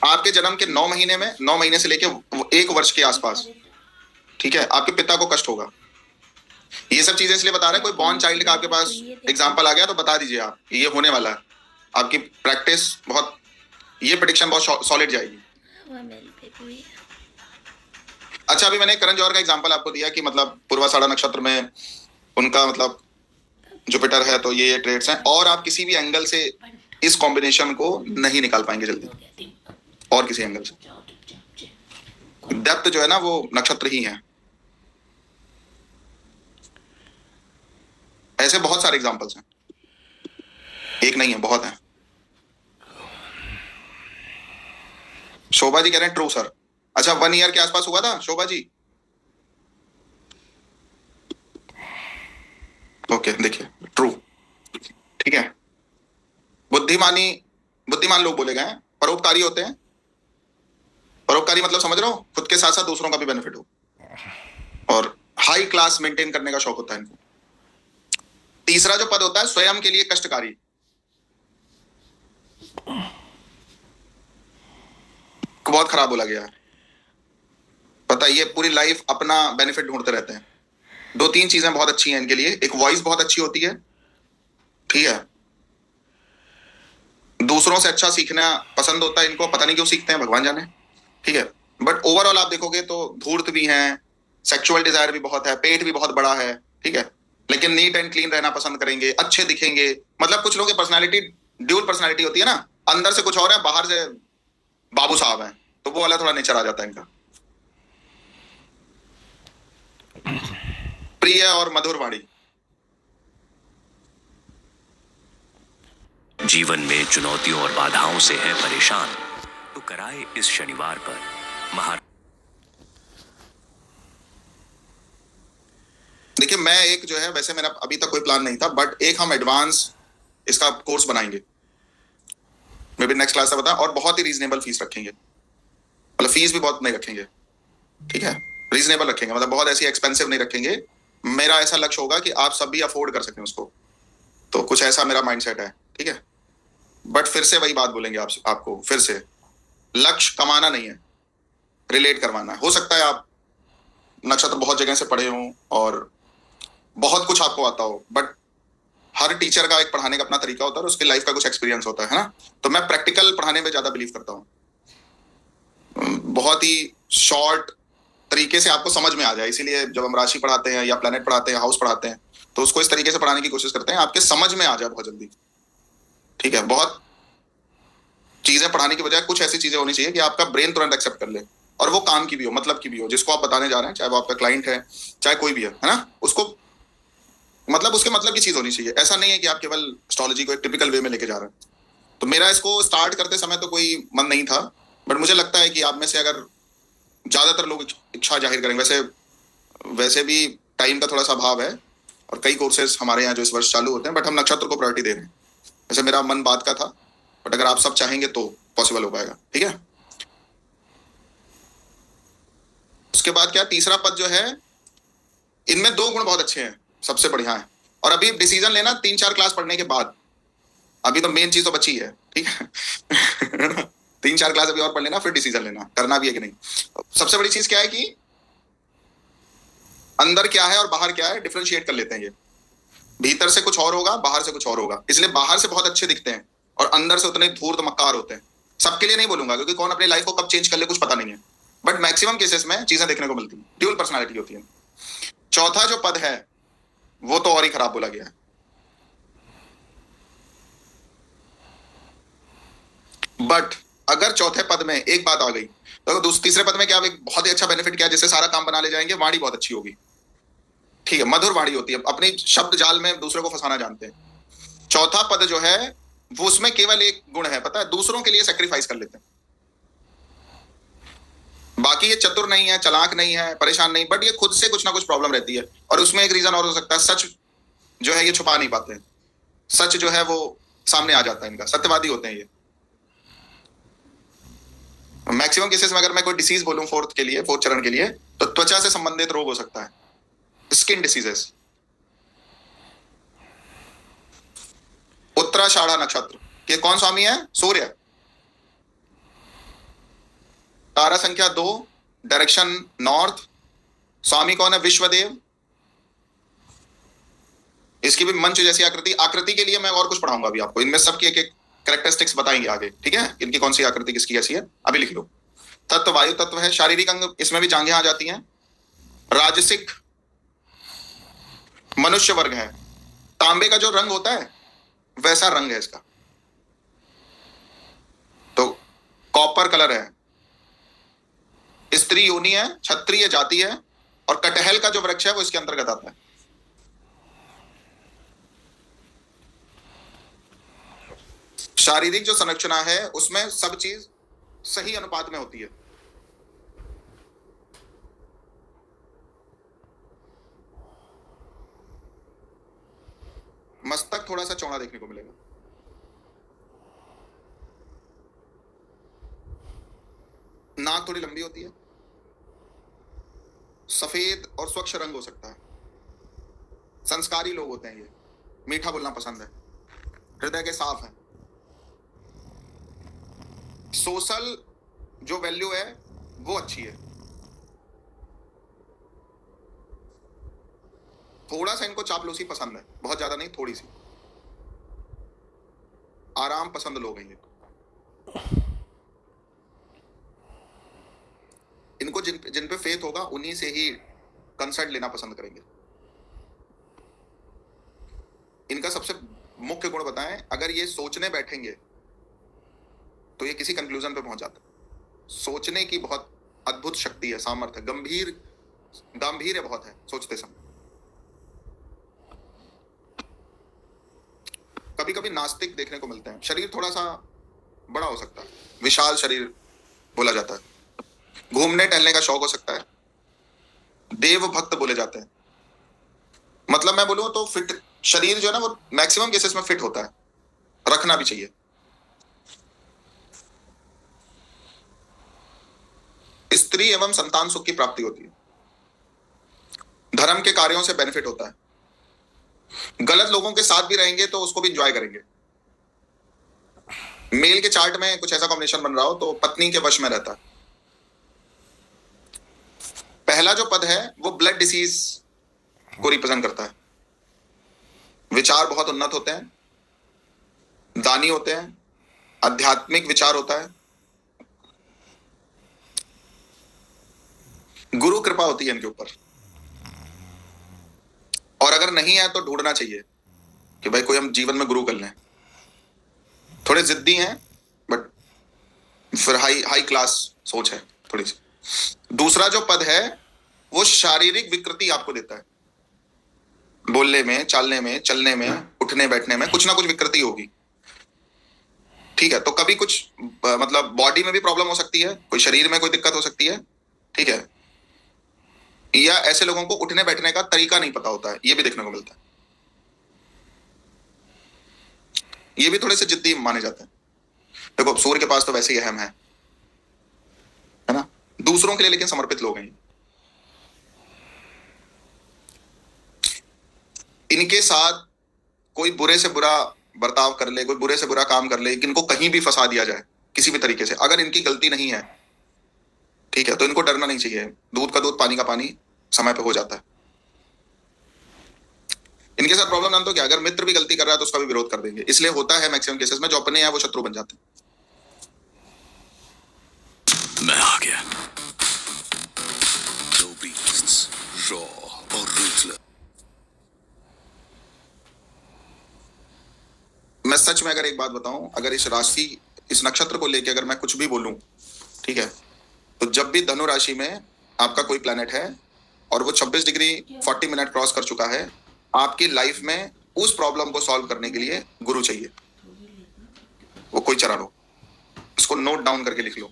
आपके जन्म के 9 महीने में, 9 महीने से लेके 1 वर्ष के आसपास, ठीक है, आपके पिता को कष्ट होगा। ये सब चीजें इसलिए बता रहे हैं, कोई बॉर्न चाइल्ड का आपके पास एग्जाम्पल आ गया तो बता दीजिए आप, ये होने वाला है। आपकी प्रैक्टिस बहुत, ये प्रेडिक्शन बहुत सॉलिड जाएगी। अच्छा, अभी मैंने करण जौहर का एग्जांपल आपको दिया कि मतलब पूर्वाषाढ़ा नक्षत्र में उनका मतलब जुपिटर है, तो ये ट्रेड्स हैं, और आप किसी भी एंगल से इस कॉम्बिनेशन को नहीं निकाल पाएंगे जल्दी, और किसी एंगल से। डेप्थ जो है ना वो नक्षत्र ही है। ऐसे बहुत सारे एग्जांपल्स हैं, एक नहीं है, बहुत हैं। शोभा जी कह रहे हैं ट्रू सर। अच्छा, 1 ईयर के आसपास हुआ था शोभा जी? ओके देखिए ट्रू, ठीक है। बुद्धिमान लोग बोले गए हैं, परोपकारी होते हैं। परोपकारी मतलब समझ रहे हो, खुद के साथ साथ दूसरों का भी बेनिफिट हो, और हाई क्लास मेंटेन करने का शौक होता है इनको। तीसरा जो पद होता है स्वयं के लिए कष्टकारी। बहुत खराब बोला गया है, पता है, ये पूरी लाइफ अपना बेनिफिट ढूंढते रहते हैं। दो तीन चीजें बहुत अच्छी हैं इनके लिए, एक वॉइस बहुत अच्छी होती है, ठीक है, दूसरों से अच्छा सीखना पसंद होता है इनको, पता नहीं क्यों सीखते हैं, भगवान जाने, ठीक है। बट ओवरऑल आप देखोगे तो धूर्त भी हैं, सेक्सुअल डिजायर भी बहुत है, पेट भी बहुत बड़ा है, ठीक है, लेकिन नीट एंड क्लीन रहना पसंद करेंगे, अच्छे दिखेंगे। मतलब कुछ लोगों की पर्सनालिटी ड्यूल पर्सनालिटी होती है ना, अंदर से कुछ और है, बाहर से बाबू साहब हैं, तो वो वाला थोड़ा नेचर आ जाता है इनका। प्रिय और मधुर वाणी। जीवन में चुनौतियों और बाधाओं से है परेशान, तो कराए इस शनिवार पर देखिए मैं एक जो है, वैसे मेरा अभी तक कोई प्लान नहीं था, बट एक हम एडवांस इसका कोर्स बनाएंगे, मे बी नेक्स्ट क्लास से बता, और बहुत ही रीजनेबल फीस रखेंगे, मतलब फीस भी बहुत नहीं रखेंगे, ठीक है, रीजनेबल रखेंगे, मतलब बहुत ऐसी एक्सपेंसिव नहीं रखेंगे। मेरा ऐसा लक्ष्य होगा कि आप सब भी अफोर्ड कर सकें उसको, तो कुछ ऐसा मेरा माइंडसेट है, ठीक है। बट फिर से वही बात बोलेंगे आपको फिर से, लक्ष्य कमाना नहीं है, रिलेट करवाना है। हो सकता है आप नक्षत्र बहुत जगह से पढ़े हों और बहुत कुछ आपको आता हो, बट हर टीचर का एक पढ़ाने का अपना तरीका होता है और उसकी लाइफ का कुछ एक्सपीरियंस होता है ना। तो मैं प्रैक्टिकल पढ़ाने में ज्यादा बिलीव करता हूँ, बहुत ही शॉर्ट तरीके से आपको समझ में आ जाए। इसीलिए जब हम राशि पढ़ाते हैं या प्लैनेट पढ़ाते हैं, हाउस पढ़ाते हैं, तो उसको इस तरीके से पढ़ाने की कोशिश करते हैं आपके समझ में आ जाए बहुत जल्दी, ठीक है। बहुत चीजें पढ़ाने की बजाय कुछ ऐसी चीजें होनी चाहिए कि आपका ब्रेन तुरंत एक्सेप्ट कर ले, और वो काम की भी हो, मतलब की भी हो, जिसको आप बताने जा रहे हैं, चाहे वो आपका क्लाइंट है, चाहे कोई भी है ना, उसको मतलब उसके मतलब की चीज होनी चाहिए। ऐसा नहीं है कि आप केवल एस्ट्रोलॉजी को एक टिपिकल वे में लेके जा रहे हैं। तो मेरा इसको स्टार्ट करते समय तो कोई मन नहीं था, बट मुझे लगता है कि आप में से अगर ज्यादातर लोग इच्छा जाहिर करेंगे, वैसे भी टाइम का थोड़ा सा अभाव है, और कई कोर्सेज हमारे यहाँ जो इस वर्ष चालू होते हैं, बट हम नक्षत्र को प्रायोरिटी दे रहे हैं। वैसे मेरा मन बात का था, बट अगर आप सब चाहेंगे तो पॉसिबल हो पाएगा, ठीक है। उसके बाद क्या, तीसरा पद जो है, इनमें दो गुण बहुत अच्छे हैं, सबसे बढ़िया है, और अभी डिसीजन लेना 3-4 क्लास पढ़ने के बाद, अभी तो मेन चीज तो बची है, ठीक है 3-4 क्लास अभी और पढ़ लेना, फिर डिसीजन लेना, करना भी है कि नहीं। सबसे बड़ी चीज क्या है कि अंदर क्या है और बाहर क्या है डिफरेंशिएट कर लेते हैं। ये भीतर से कुछ और होगा, बाहर से कुछ और होगा, इसलिए बाहर से बहुत अच्छे दिखते हैं और अंदर से उतने धूर्त मक्कार होते हैं। सबके लिए नहीं बोलूंगा, क्योंकि कौन अपनी लाइफ को कब चेंज कर ले कुछ पता नहीं है, बट मैक्सिमम केसेस में चीजें देखने को मिलती हैं, ड्यूल पर्सनालिटी होती है। चौथा जो पद है वो तो और ही खराब बोला गया है, बट अगर चौथे पद में एक बात आ गई, तो तीसरे पद में क्या, एक बहुत ही अच्छा बेनिफिट क्या है, जिससे सारा काम बना ले जाएंगे, वाणी बहुत अच्छी होगी, ठीक है, मधुर वाणी होती है, अपनी शब्द जाल में दूसरे को फंसाना जानते हैं। चौथा पद जो है वो, उसमें केवल एक गुण है, पता है, दूसरों के लिए सेक्रीफाइस कर लेते हैं। बाकी ये चतुर नहीं है, चालाक नहीं है, परेशान नहीं, बट ये खुद से कुछ ना कुछ प्रॉब्लम रहती है, और उसमें एक रीजन और हो सकता है, सच जो है ये छुपा नहीं पाते हैं, सच जो है वो सामने आ जाता है इनका, सत्यवादी होते हैं ये। मैक्सिमम केसेस में अगर मैं कोई डिसीज बोलूं फोर्थ चरण के लिए, तो त्वचा से संबंधित रोग हो सकता है, स्किन डिसीजेस। उत्तराषाढ़ा नक्षत्र के कौन स्वामी है, सूर्य, तारा संख्या 2, डायरेक्शन नॉर्थ, स्वामी कौन है, विश्वदेव। इसकी भी मंच जैसी आकृति के लिए मैं और कुछ पढ़ाऊंगा अभी आपको, इनमें सबकी एक एक कैरेक्टरिस्टिक्स बताएंगे आगे, ठीक है, इनकी कौन सी आकृति किसकी कैसी है, अभी लिख लो। तत्व वायु तत्व है, शारीरिक अंग इसमें भी जांघें आ जाती हैं, राजसिक मनुष्य वर्ग है, तांबे का जो रंग होता है वैसा रंग है इसका, तो कॉपर कलर है, स्त्री योनि है, क्षत्रिय जाति है, और कटहल का जो वृक्ष है वो इसके अंतर्गत आता है। शारीरिक जो संरचना है उसमें सब चीज सही अनुपात में होती है। मस्तक थोड़ा सा चौड़ा देखने को मिलेगा। नाक थोड़ी लंबी होती है। सफेद और स्वच्छ रंग हो सकता है। संस्कारी लोग होते हैं ये, मीठा बोलना पसंद है, हृदय के साफ है। सोशल जो वैल्यू है वो अच्छी है। थोड़ा सा इनको चापलूसी पसंद है, बहुत ज्यादा नहीं, थोड़ी सी। आराम पसंद लोग हैं ये। इनको जिन पे फेथ होगा उन्हीं से ही कंसल्ट लेना पसंद करेंगे। इनका सबसे मुख्य गुण बताएं, अगर ये सोचने बैठेंगे तो ये किसी कंक्लूजन पे पहुंच जाते हैं। सोचने की बहुत अद्भुत शक्ति है, सामर्थ्य, गंभीर बहुत है सोचते समय। कभी कभी नास्तिक देखने को मिलते हैं। शरीर थोड़ा सा बड़ा हो सकता है, विशाल शरीर बोला जाता है। घूमने टहलने का शौक हो सकता है। देव भक्त बोले जाते हैं। मतलब मैं बोलूं तो फिट शरीर जो है ना वो मैक्सिमम केसेस में फिट होता है, रखना भी चाहिए। स्त्री एवं संतान सुख की प्राप्ति होती है। धर्म के कार्यों से बेनिफिट होता है। गलत लोगों के साथ भी रहेंगे तो उसको भी एंजॉय करेंगे। मेल के चार्ट में कुछ ऐसा कॉम्बिनेशन बन रहा हो तो पत्नी के वश में रहता है। पहला जो पद है वो ब्लड डिसीज को रिप्रेजेंट करता है। विचार बहुत उन्नत होते हैं, दानी होते हैं, आध्यात्मिक विचार होता है, गुरु कृपा होती है इनके ऊपर। और अगर नहीं है तो ढूंढना चाहिए कि भाई कोई हम जीवन में गुरु कर लें। थोड़े जिद्दी हैं बट फिर हाई क्लास सोच है थोड़ी सी। दूसरा जो पद है वो शारीरिक विकृति आपको देता है। बोलने में, चालने में, चलने में, उठने बैठने में कुछ ना कुछ विकृति होगी। ठीक है, तो कभी कुछ मतलब बॉडी में भी प्रॉब्लम हो सकती है, कोई शरीर में कोई दिक्कत हो सकती है। ठीक है, या ऐसे लोगों को उठने बैठने का तरीका नहीं पता होता है, ये भी देखने को मिलता है। ये भी थोड़े से जिद्दी माने जाते हैं। देखो सूर्य के पास तो वैसे ही अहम है ना, दूसरों के लिए लेकिन समर्पित लोग हैं। इनके साथ कोई बुरे से बुरा बर्ताव कर ले, कोई बुरे से बुरा काम कर ले, इनको कहीं भी फंसा दिया जाए किसी भी तरीके से, अगर इनकी गलती नहीं है, ठीक है, तो इनको डरना नहीं चाहिए। दूध का दूध, पानी का पानी समय पे हो जाता है। इनके साथ प्रॉब्लम ना तो क्या, अगर मित्र भी गलती कर रहा है तो उसका भी विरोध कर देंगे। इसलिए होता है मैक्सिमम केसेस में जो अपने हैं वो शत्रु बन जाते हैं। मैं आ गया। दो beasts, raw और ruthless। मैं सच में अगर एक बात बताऊं, अगर इस राशि, इस नक्षत्र को लेके अगर मैं कुछ भी बोलूं, ठीक है, तो जब भी धनु राशि में आपका कोई प्लैनेट है और वो 26 डिग्री 40 मिनट क्रॉस कर चुका है, आपकी लाइफ में उस प्रॉब्लम को सॉल्व करने के लिए गुरु चाहिए। वो कोई चरण हो, इसको नोट डाउन करके लिख लो।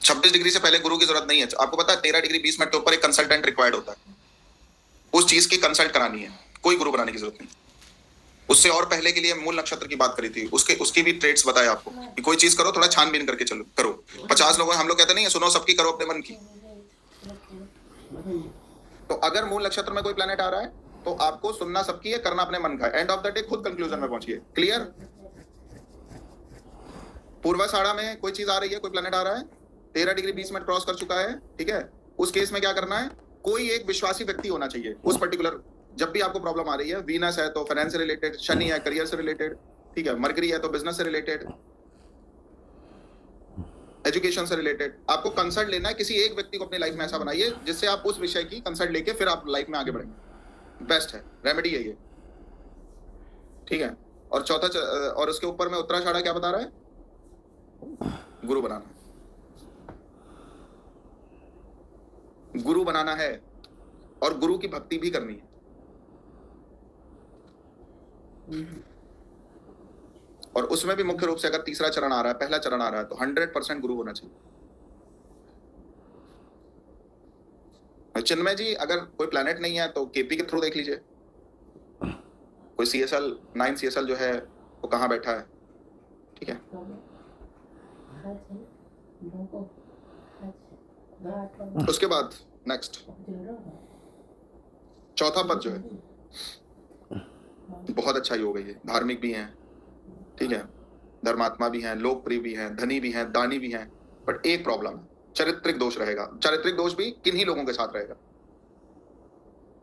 26 डिग्री से पहले गुरु की जरूरत नहीं है। आपको पता है 13 डिग्री 20 मिनट के ऊपर एक कंसल्टेंट रिक्वायर्ड होता है। उस चीज की कंसल्ट करानी है, कोई गुरु बनाने की जरूरत नहीं। उससे और पहले के लिए मूल नक्षत्र की बात करी थी, उसकी भी ट्रेड्स बताए आपको कि कोई चीज करो थोड़ा छानबीन करके चलो करो। 50 लोगों हम लोग कहते नहीं है सुनो सबकी करो अपने मन की। तो अगर मूल नक्षत्र में कोई प्लैनेट आ रहा है तो आपको सुनना सबकी है, करना अपने मन का है। एंड ऑफ द डे खुद कंक्लूजन में पहुंचिए। क्लियर? पूर्वाषाढ़ा में कोई चीज आ रही है, कोई प्लैनेट आ रहा है, 13 डिग्री 20 मिनट क्रॉस कर चुका है, ठीक है, उस केस में क्या करना है, कोई एक विश्वासी व्यक्ति होना चाहिए उस पर्टिकुलर। जब भी आपको प्रॉब्लम आ रही है, वीनस है तो फाइनेंस से रिलेटेड, शनि है करियर से रिलेटेड, ठीक है, मरकरी है तो बिजनेस से रिलेटेड, एजुकेशन से रिलेटेड, आपको कंसल्ट लेना है। किसी एक व्यक्ति को अपनी लाइफ में ऐसा बनाइए जिससे आप उस विषय की कंसल्ट लेके फिर आप लाइफ में आगे बढ़ेंगे। बेस्ट है, रेमेडी है ये, ठीक है। और चौथा और उसके ऊपर में उत्तराषाढ़ा क्या बता रहा है, गुरु बनाना, गुरु बनाना है और गुरु की भक्ति भी करनी है। और उसमें भी मुख्य रूप से अगर तीसरा चरण आ रहा है, पहला चरण आ रहा है, तो 100% गुरु होना चाहिए। चिन्मय जी अगर कोई प्लैनेट नहीं है तो केपी के थ्रू देख लीजिए। कोई CSL 9 CSL जो है वो कहाँ बैठा है, ठीक है। उसके बाद नेक्स्ट चौथा पद जो है बहुत अच्छा योग है, ये धार्मिक भी हैं, ठीक है, धर्मात्मा भी हैं, लोकप्रिय भी हैं, धनी भी हैं, दानी भी हैं, बट एक प्रॉब्लम है, चारित्रिक दोष रहेगा। चारित्रिक दोष भी किन्हीं लोगों के साथ रहेगा,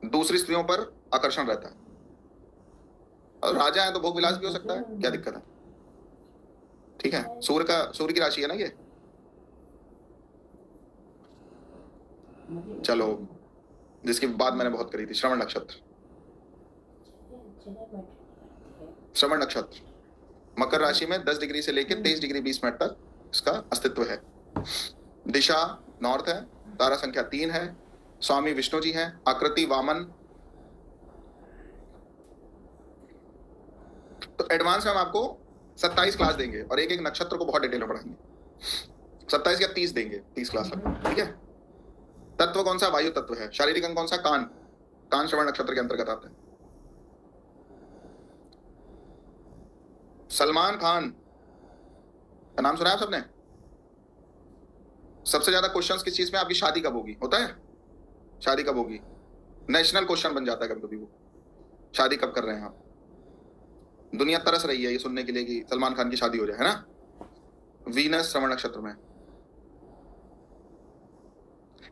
दूसरी स्त्रियों पर आकर्षण रहता है। और राजा है तो भोग विलास भी हो सकता है, क्या दिक्कत है, ठीक है। सूर्य की राशि है ना ये। चलो, जिसकी बात मैंने बहुत करी थी, श्रवण नक्षत्र। श्रवण नक्षत्र मकर राशि में 10 डिग्री से लेकर 23 डिग्री 20 मिनट तक इसका अस्तित्व है। दिशा नॉर्थ है, तारा संख्या 3 है, स्वामी विष्णु जी हैं, आकृति वामन। तो एडवांस में हम आपको 27 क्लास देंगे और एक एक नक्षत्र को बहुत डिटेल में पढ़ाएंगे। 27 या 30 देंगे, 30 क्लास लगे, ठीक है। तत्व कौन सा? वायु तत्व है। शारीरिक अंग कौन सा? कान। कान श्रवण नक्षत्र के अंतर्गत आता है। सलमान खान का नाम सुना है आप सबने? सबसे ज्यादा क्वेश्चंस किस चीज में? आपकी शादी कब होगी होता है, शादी कब होगी, नेशनल क्वेश्चन बन जाता है कभी कभी वो, शादी कब कर रहे हैं आप। दुनिया तरस रही है ये सुनने के लिए कि सलमान खान की शादी हो जाए, है ना। वीनस श्रवण नक्षत्र में।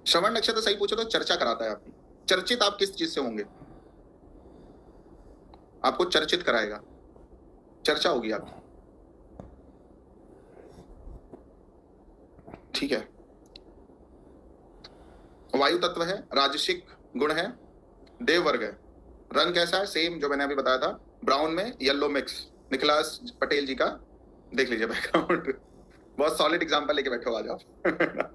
श्रवण नक्षत्र सही पूछो तो चर्चा कराता है आपकी। चर्चित आप किस चीज से होंगे? आपको चर्चित कराएगा, चर्चा होगी आपकी, ठीक है। वायु तत्व है, राजसिक गुण है, देव वर्ग है। रंग कैसा है? सेम जो मैंने अभी बताया था, ब्राउन में येलो मिक्स। निखिलास पटेल जी का देख लीजिए बैकग्राउंड, बहुत सॉलिड एग्जांपल लेके बैठे हो आज आप।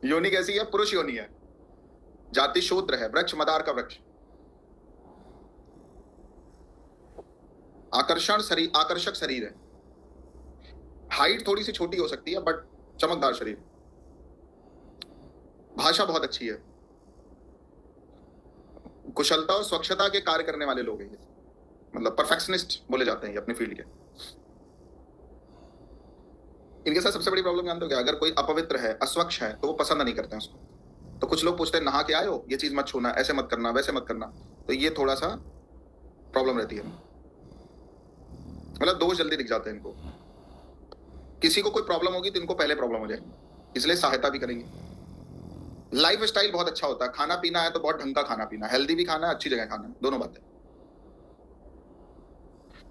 योनि कैसी है? पुरुष योनि है। जाति शूद्र है। वृक्ष मदार का वृक्ष। आकर्षक शरीर है। हाइट थोड़ी सी छोटी हो सकती है बट चमकदार शरीर। भाषा बहुत अच्छी है। कुशलता और स्वच्छता के कार्य करने वाले लोग हैं ये, मतलब परफेक्शनिस्ट बोले जाते हैं ये अपनी फील्ड के। इनके साथ सबसे बड़ी प्रॉब्लम जानते हो क्या? अगर कोई अपवित्र है, अस्वच्छ है, तो वो पसंद नहीं करते हैं उसको। तो कुछ लोग पूछते हैं नहा के आए हो, ये चीज मत छूना, ऐसे मत करना, वैसे मत करना, तो ये थोड़ा सा प्रॉब्लम रहती है, मतलब दोष जल्दी दिख जाते हैं इनको। किसी को कोई प्रॉब्लम होगी तो इनको पहले प्रॉब्लम हो जाएगी, इसलिए सहायता भी करेंगे। लाइफ स्टाइल बहुत अच्छा होता है। खाना पीना है तो बहुत ढंग का खाना पीना, हेल्दी भी खाना है, अच्छी जगह खाना है, दोनों बातें।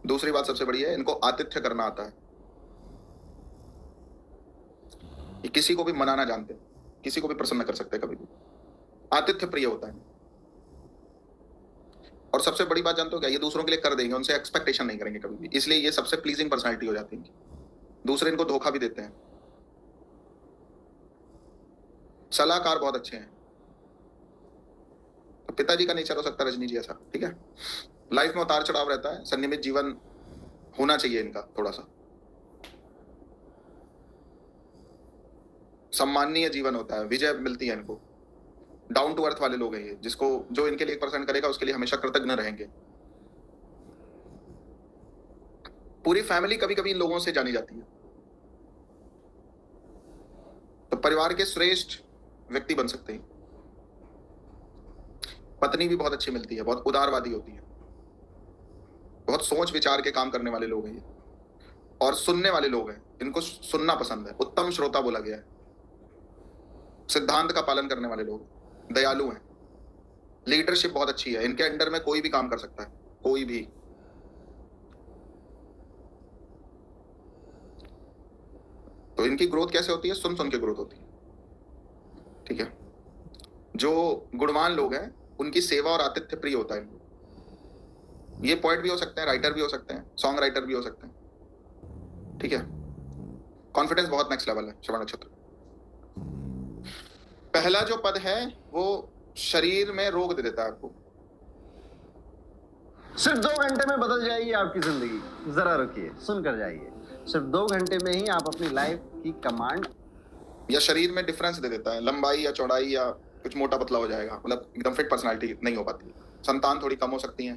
दूसरी बात सबसे बड़ी है, इनको आतिथ्य करना आता है। ये किसी को भी मनाना जानते हैं, किसी को भी प्रसन्न कर सकते हैं, कभी भी आतिथ्य प्रिय होता है। और सबसे बड़ी बात जानते हो क्या? ये दूसरों के लिए कर देंगे, उनसे एक्सपेक्टेशन नहीं करेंगे कभी भी, इसलिए ये सबसे प्लीजिंग पर्सनालिटी हो जाती है। दूसरे इनको धोखा भी देते हैं। सलाहकार बहुत अच्छे हैं। तो पिताजी का नेचर हो सकता है रजनी जी ऐसा, ठीक है। लाइफ में उतार चढ़ाव रहता है, संयमित जीवन होना चाहिए इनका थोड़ा सा। सम्माननीय जीवन होता है, विजय मिलती है इनको। डाउन टू अर्थ वाले लोग हैं ये, जिसको जो इनके लिए 1% करेगा उसके लिए हमेशा कृतज्ञ रहेंगे। पूरी फैमिली कभी कभी इन लोगों से जानी जाती है। तो परिवार के श्रेष्ठ व्यक्ति बन सकते हैं। पत्नी भी बहुत अच्छी मिलती है, बहुत उदारवादी होती है, बहुत सोच विचार के काम करने वाले लोग हैं ये। और सुनने वाले लोग हैं, इनको सुनना पसंद है, उत्तम श्रोता बोला गया है। सिद्धांत का पालन करने वाले लोग, दयालु हैं। लीडरशिप बहुत अच्छी है, इनके अंडर में कोई भी काम कर सकता है, कोई भी। तो इनकी ग्रोथ कैसे होती है? सुन सुन के ग्रोथ होती है, ठीक है। जो गुणवान लोग हैं उनकी सेवा और आतिथ्य प्रिय होता है इनको। ये पोएट भी हो सकते हैं, राइटर भी हो सकते हैं, सॉन्ग राइटर भी हो सकते हैं, ठीक है। कॉन्फिडेंस बहुत नेक्स्ट लेवल है श्रवण नक्षत्र। पहला जो पद है वो शरीर में रोग दे देता है आपको। सिर्फ 2 घंटे में बदल जाएगी आपकी जिंदगी। जरा रुकिए, सुनकर जाइए। सिर्फ 2 घंटे में ही आप अपनी लाइफ की कमांड। या शरीर में डिफरेंस दे देता है, लंबाई या चौड़ाई, या कुछ मोटा पतला हो जाएगा, मतलब एकदम फिट पर्सनालिटी नहीं हो पाती। संतान थोड़ी कम हो सकती है,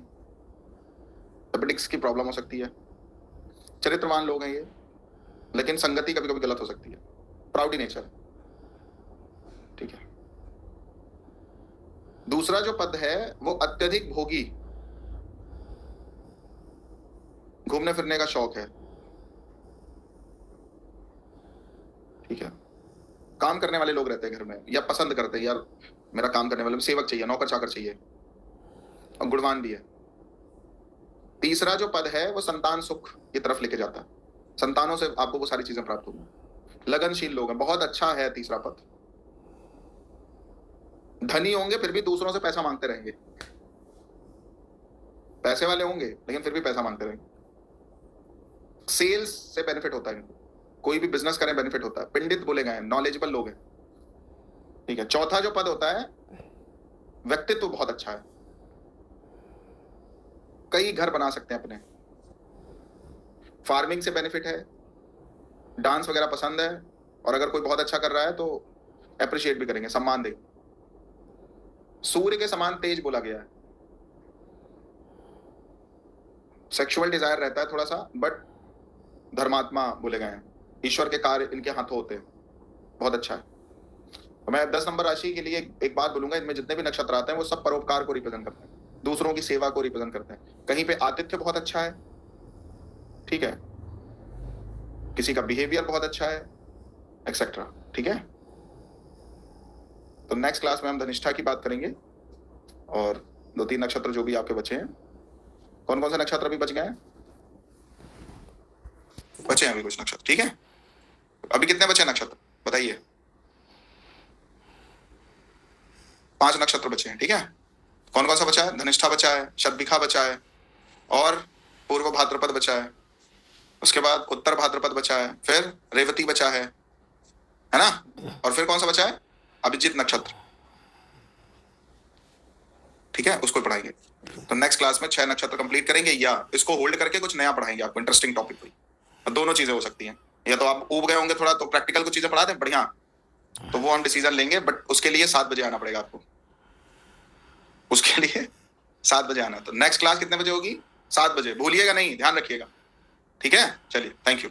एपेंडिक्स की प्रॉब्लम हो सकती है। चरित्रवान लोग हैं ये, लेकिन संगति कभी कभी गलत हो सकती है। प्राउडी नेचर, ठीक है। दूसरा जो पद है वो अत्यधिक भोगी, घूमने फिरने का शौक है, ठीक है। काम करने वाले लोग रहते हैं घर में, या पसंद करते हैं यार मेरा काम करने वाले सेवक चाहिए, नौकर चाकर चाहिए, और गुणवान भी है। तीसरा जो पद है वो संतान सुख की तरफ लेके जाता है, संतानों से आपको वो सारी चीजें प्राप्त होंगी। लगनशील लोग हैं, बहुत अच्छा है तीसरा पद। धनी होंगे फिर भी दूसरों से पैसा मांगते रहेंगे, पैसे वाले होंगे लेकिन फिर भी पैसा मांगते रहेंगे। सेल्स से बेनिफिट होता है, कोई भी बिजनेस करें बेनिफिट होता है। पंडित बोले गए, नॉलेजेबल लोग हैं, ठीक है। चौथा जो पद होता है व्यक्तित्व तो बहुत अच्छा है, कई घर बना सकते हैं अपने। फार्मिंग से बेनिफिट है, डांस वगैरह पसंद है, और अगर कोई बहुत अच्छा कर रहा है तो अप्रिशिएट भी करेंगे, सम्मान देंगे। सूर्य के समान तेज बोला गया है। सेक्सुअल डिजायर रहता है थोड़ा सा, बट धर्मात्मा बोले गए हैं। ईश्वर के कार्य इनके हाथों होते हैं, बहुत अच्छा है। तो मैं 10 नंबर राशि के लिए एक बात बोलूंगा, इनमें जितने भी नक्षत्र आते हैं वो सब परोपकार को रिप्रेजेंट करते हैं, दूसरों की सेवा को रिप्रेजेंट करते हैं। कहीं पे आतिथ्य बहुत अच्छा है, ठीक है, किसी का बिहेवियर बहुत अच्छा है, एक्सेट्रा, ठीक है। तो नेक्स्ट क्लास में हम धनिष्ठा की बात करेंगे, और 2-3 नक्षत्र जो भी आपके बचे हैं। कौन कौन से नक्षत्र अभी बच गए हैं? बचे हैं अभी कुछ नक्षत्र, ठीक है। अभी कितने बचे नक्षत्र बताइए? 5 नक्षत्र बचे हैं, ठीक है। कौन कौन सा बचा है? धनिष्ठा बचा है, शतभिखा बचा है, और पूर्व भाद्रपद बचा है, उसके बाद उत्तर भाद्रपद बचा है, फिर रेवती बचा है ना, और फिर कौन सा बचा है? अभिजित नक्षत्र, ठीक है, उसको पढ़ाएंगे। तो नेक्स्ट क्लास में 6 नक्षत्र कंप्लीट करेंगे, या इसको होल्ड करके कुछ नया पढ़ाएंगे आपको, इंटरेस्टिंग टॉपिक कोई। दोनों चीजें हो सकती हैं, या तो आप ऊब गए होंगे थोड़ा तो प्रैक्टिकल कुछ चीजें पढ़ा दें बढ़िया, तो वो हम डिसीजन लेंगे, बट उसके लिए 7 बजे आना पड़ेगा आपको, उसके लिए 7 बजे आना। तो नेक्स्ट क्लास कितने बजे होगी? 7 बजे, भूलिएगा नहीं, ध्यान रखिएगा, ठीक है। चलिए, थैंक यू।